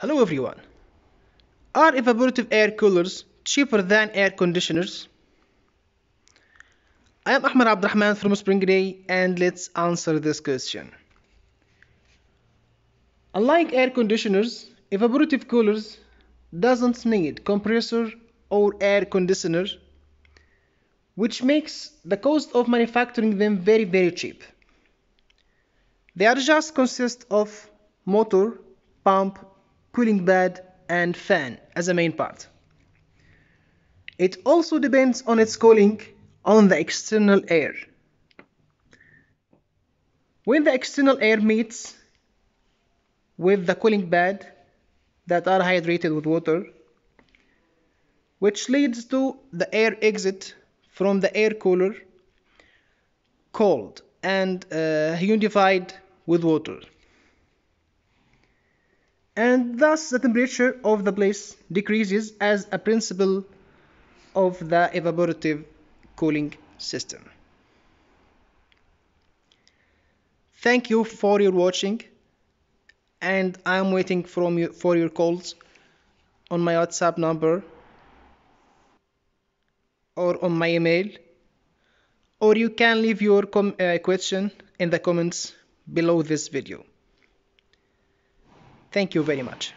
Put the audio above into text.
Hello everyone. Are evaporative air coolers cheaper than air conditioners? I am Ahmed Abdurrahman from Spring Day and let's answer this question. Unlike air conditioners, evaporative coolers doesn't need compressor or air conditioner, which makes the cost of manufacturing them very cheap. They are just consist of motor, pump, cooling pad and fan as a main part. It also depends on its cooling on the external air. When the external air meets with the cooling pad that are hydrated with water, which leads to the air exit from the air cooler cold and humidified with water. And thus the temperature of the place decreases as a principle of the evaporative cooling system. Thank you for your watching and I am waiting for your calls on my WhatsApp number or on my email, or you can leave your question in the comments below this video. Thank you very much.